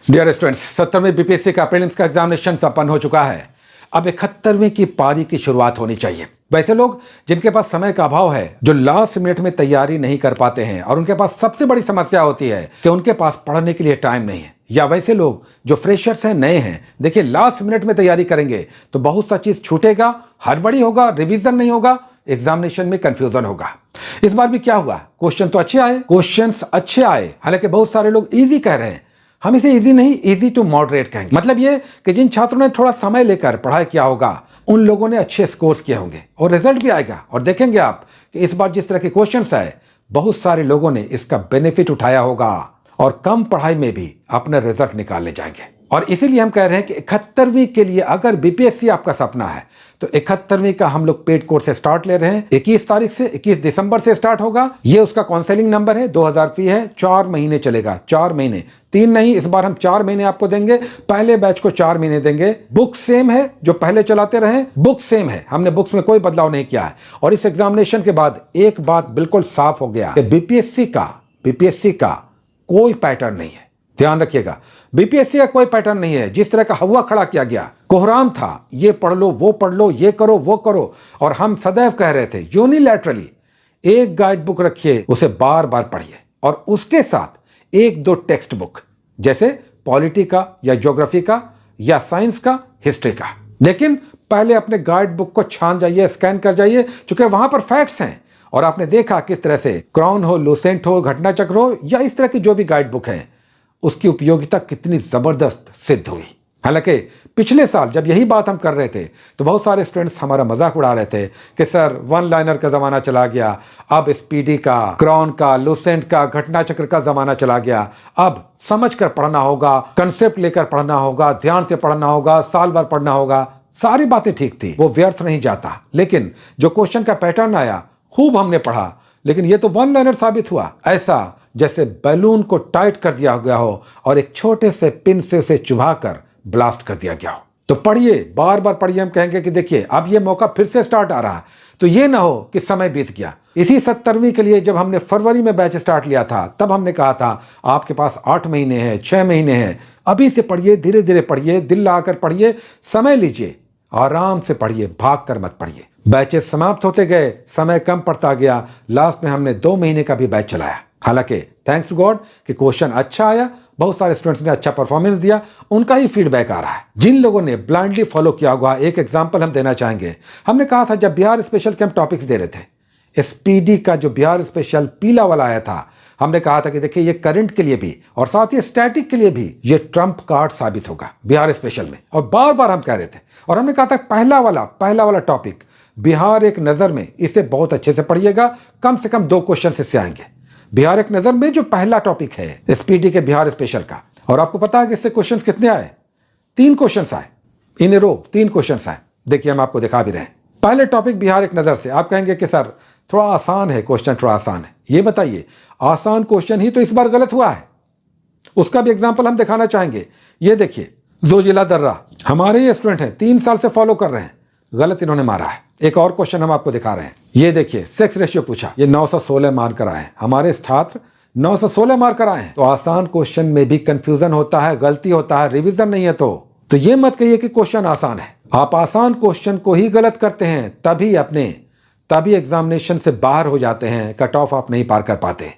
Dear students, 70वें BPSC का prelims का examination संपन्न हो चुका है। अब 71वीं की पारी की शुरुआत होनी चाहिए। वैसे लोग जिनके पास समय का अभाव है, जो लास्ट मिनट में तैयारी नहीं कर पाते हैं और उनके पास सबसे बड़ी समस्या होती है कि उनके पास पढ़ने के लिए टाइम नहीं है, या वैसे लोग जो फ्रेशर्स हैं, नए हैं, देखिए लास्ट मिनट में तैयारी करेंगे तो बहुत सा चीज छूटेगा, हड़बड़ी होगा, रिवीजन नहीं होगा, एग्जामिनेशन में कंफ्यूजन होगा। इस बार भी क्या हुआ, क्वेश्चन तो अच्छे आए, हालांकि बहुत सारे लोग इजी कह रहे हैं। हम इसे इजी नहीं, इजी टू मॉडरेट कहेंगे। मतलब ये कि जिन छात्रों ने थोड़ा समय लेकर पढ़ाई किया होगा उन लोगों ने अच्छे स्कोर्स किए होंगे और रिजल्ट भी आएगा। और देखेंगे आप कि इस बार जिस तरह के क्वेश्चंस आए, बहुत सारे लोगों ने इसका बेनिफिट उठाया होगा और कम पढ़ाई में भी अपने रिजल्ट निकालने जाएंगे। और इसीलिए हम कह रहे हैं कि 71वीं के लिए अगर बीपीएससी आपका सपना है तो 71वीं का हम लोग पेड कोर्स से स्टार्ट ले रहे हैं। 21 तारीख से 21 दिसंबर से स्टार्ट होगा। ये उसका काउंसलिंग नंबर है। 2000 फी है। 4 महीने चलेगा। 4 महीने, 3 नहीं, इस बार हम 4 महीने आपको देंगे। पहले बैच को 4 महीने देंगे। बुक सेम है, जो पहले चलाते रहे बुक सेम है, हमने बुक्स में कोई बदलाव नहीं किया है। और इस एग्जामिनेशन के बाद एक बात बिल्कुल साफ हो गया कि बीपीएससी का कोई पैटर्न नहीं है। ध्यान रखिएगा, बीपीएससी का कोई पैटर्न नहीं है। जिस तरह का हवा खड़ा किया गया, कोहराम था, ये पढ़ लो, वो पढ़ लो, ये करो, वो करो, और हम सदैव कह रहे थे यूनिलैटरली एक गाइड बुक रखिए, उसे बार बार पढ़िए और उसके साथ 1-2 टेक्स्ट बुक, जैसे पॉलिटी का या ज्योग्राफी का या साइंस का, हिस्ट्री का। लेकिन पहले अपने गाइड बुक को छान जाइए, स्कैन कर जाइए, क्योंकि वहां पर फैक्ट्स हैं। और आपने देखा किस तरह से क्रॉन हो, लुसेंट हो, घटना चक्र हो, या इस तरह की जो भी गाइड बुक है, उसकी उपयोगिता कितनी जबरदस्त सिद्ध हुई। हालांकि पिछले साल जब यही बात हम कर रहे थे तो बहुत सारे स्टूडेंट्स हमारा मजाक उड़ा रहे थे कि सर वन लाइनर का जमाना चला गया, अब स्पीडी का, क्रॉन का, लुसेंट का, घटना चक्र का जमाना चला गया, अब समझ कर पढ़ना होगा, कंसेप्ट लेकर पढ़ना होगा, ध्यान से पढ़ना होगा, साल भर पढ़ना होगा। सारी बातें ठीक थी, वो व्यर्थ नहीं जाता। लेकिन जो क्वेश्चन का पैटर्न आया, खूब हमने पढ़ा, लेकिन ये तो वन लाइनर साबित हुआ, ऐसा जैसे बैलून को टाइट कर दिया गया हो और एक छोटे से पिन से उसे चुभाकर ब्लास्ट कर दिया गया हो। तो पढ़िए, बार बार पढ़िए। हम कहेंगे कि देखिए अब ये मौका फिर से स्टार्ट आ रहा है, तो ये ना हो कि समय बीत गया। इसी 70वीं के लिए जब हमने फरवरी में बैच स्टार्ट लिया था, तब हमने कहा था आपके पास 8 महीने हैं, 6 महीने हैं, अभी से पढ़िए, धीरे धीरे पढ़िए, दिल लगाकर पढ़िए, समय लीजिए, आराम से पढ़िए, भाग कर मत पढ़िए। बैचेस समाप्त होते गए, समय कम पड़ता गया, लास्ट में हमने 2 महीने का भी बैच चलाया। हालांकि थैंक्स टू गॉड कि क्वेश्चन अच्छा आया, बहुत सारे स्टूडेंट्स ने अच्छा परफॉर्मेंस दिया, उनका ही फीडबैक आ रहा है। जिन लोगों ने ब्लाइंडली फॉलो किया होगा, एक एग्जांपल हम देना चाहेंगे। हमने कहा था जब बिहार स्पेशल के हम टॉपिक्स दे रहे थे, स्पीडी का जो बिहार स्पेशल पीला वाला आया था, हमने कहा था कि देखिए ये करंट के लिए भी और साथ ही स्टैटिक के लिए भी ये ट्रम्प कार्ड साबित होगा बिहार स्पेशल में। और बार बार हम कह रहे थे, और हमने कहा था पहला वाला टॉपिक बिहार एक नजर में, इसे बहुत अच्छे से पढ़िएगा, कम से कम 2 क्वेश्चन इससे आएंगे। बिहार एक नजर में जो पहला टॉपिक है स्पीडी के बिहार स्पेशल का, और आपको पता है कि इससे क्वेश्चंस कितने आए? 3 क्वेश्चंस आए इन ए रो, 3 क्वेश्चंस आए। देखिए हम आपको दिखा भी रहे हैं। पहले टॉपिक बिहार एक नजर से, आप कहेंगे कि सर थोड़ा आसान है, क्वेश्चन थोड़ा आसान है। ये बताइए, आसान क्वेश्चन ही तो इस बार गलत हुआ है, उसका भी एग्जाम्पल हम दिखाना चाहेंगे। ये देखिए, जोजिला दर्रा, हमारे ये स्टूडेंट हैं, 3 साल से फॉलो कर रहे हैं, गलत इन्होंने मारा है। एक और क्वेश्चन हम आपको दिखा रहे हैं। ये देखिए, सेक्स रेशियो पूछा, ये 916 मार्क कराए हैं हमारे छात्र, 916 मार्क कराए हैं। तो आसान क्वेश्चन में भी कंफ्यूजन होता है, गलती होता है, रिवीजन नहीं है। तो ये मत कहिए कि क्वेश्चन आसान है। आप आसान क्वेश्चन को ही गलत करते हैं, तभी एग्जामिनेशन से बाहर हो जाते हैं, कट ऑफ आप नहीं पार कर पाते।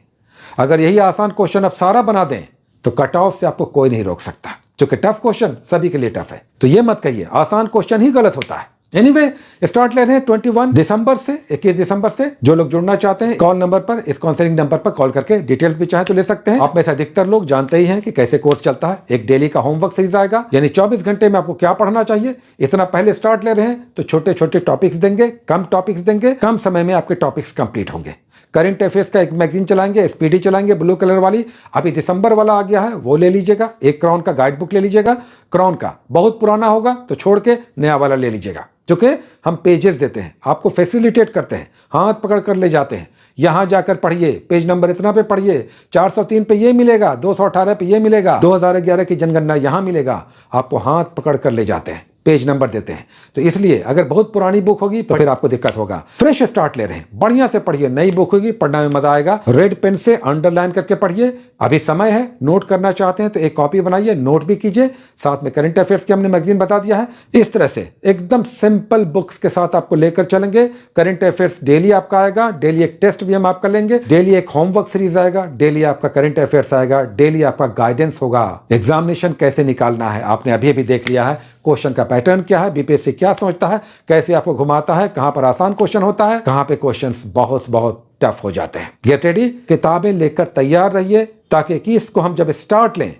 अगर यही आसान क्वेश्चन आप सारा बना दें तो कट ऑफ से आपको कोई नहीं रोक सकता, क्योंकि टफ क्वेश्चन सभी के लिए टफ है। तो ये मत कहिए आसान क्वेश्चन ही गलत होता है। एनीवे, स्टार्ट ले रहे हैं 21 दिसंबर से 21 दिसंबर से। जो लोग जुड़ना चाहते हैं कॉल नंबर पर, इस काउंसलिंग नंबर पर कॉल करके डिटेल्स भी चाहे तो ले सकते हैं। आप में से अधिकतर लोग जानते ही हैं कि कैसे कोर्स चलता है। एक डेली का होमवर्क सीरीज आएगा, यानी 24 घंटे में आपको क्या पढ़ना चाहिए। इतना पहले स्टार्ट ले रहे हैं तो छोटे छोटे टॉपिक्स देंगे, कम टॉपिक्स देंगे, कम समय में आपके टॉपिक्स कंप्लीट होंगे। करंट अफेयर्स का एक मैगजीन चलाएंगे, स्पीडी चलाएंगे, ब्लू कलर वाली, अभी दिसंबर वाला आ गया है, वो ले लीजिएगा। एक क्रॉन का गाइड बुक ले लीजिएगा, क्रॉन का बहुत पुराना होगा तो छोड़ के नया वाला ले लीजिएगा, क्योंकि हम पेजेस देते हैं, आपको फैसिलिटेट करते हैं, हाथ पकड़ कर ले जाते हैं। यहां जाकर पढ़िए, पेज नंबर इतना पे पढ़िए, 403 पे ये मिलेगा, 218 पे ये मिलेगा, 2011 की जनगणना यहां मिलेगा, आपको हाथ पकड़ कर ले जाते हैं। पेज नंबर देते हैं। तो इसलिए अगर बहुत पुरानी बुक होगी तो फिर आपको दिक्कत होगा। फ्रेश स्टार्ट ले रहे हैं, बढ़िया से पढ़िए, नई बुक होगी, पढ़ने में मजा आएगा। रेड पेन से अंडरलाइन करके पढ़िए। अभी समय है, नोट करना चाहते हैं तो एक कॉपी बनाइए, नोट भी कीजिए। साथ में करंट अफेयर्स की हमने मैगजीन बता दिया है। इस तरह से एकदम सिंपल बुक्स के साथ आपको लेकर चलेंगे। करंट अफेयर्स डेली आपका आएगा, डेली एक टेस्ट भी हम आपका लेंगे, डेली एक होमवर्क सीरीज आएगा, डेली आपका करंट अफेयर्स आएगा, डेली आपका गाइडेंस होगा। एग्जामिनेशन कैसे निकालना है आपने अभी अभी देख लिया है। क्वेश्चन का पैटर्न क्या है, बीपीएससी क्या सोचता है, कैसे आपको घुमाता है, कहां पर आसान क्वेश्चन होता है, कहां पे क्वेश्चंस बहुत बहुत टफ हो जाते हैं। गेट रेडी, किताबें लेकर तैयार रहिए ताकि कि इसको हम जब स्टार्ट लें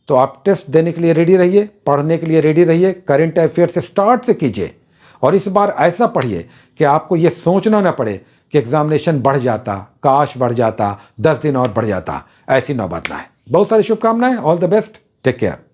तो आप टेस्ट देने के लिए रेडी रहिए, पढ़ने के लिए रेडी रहिए। करंट अफेयर से स्टार्ट से कीजिए और इस बार ऐसा पढ़िए कि आपको यह सोचना ना पड़े कि एग्जामिनेशन बढ़ जाता, काश बढ़ जाता, 10 दिन और बढ़ जाता। ऐसी नौबत ना है। बहुत सारी शुभकामनाएं। All the best, take care.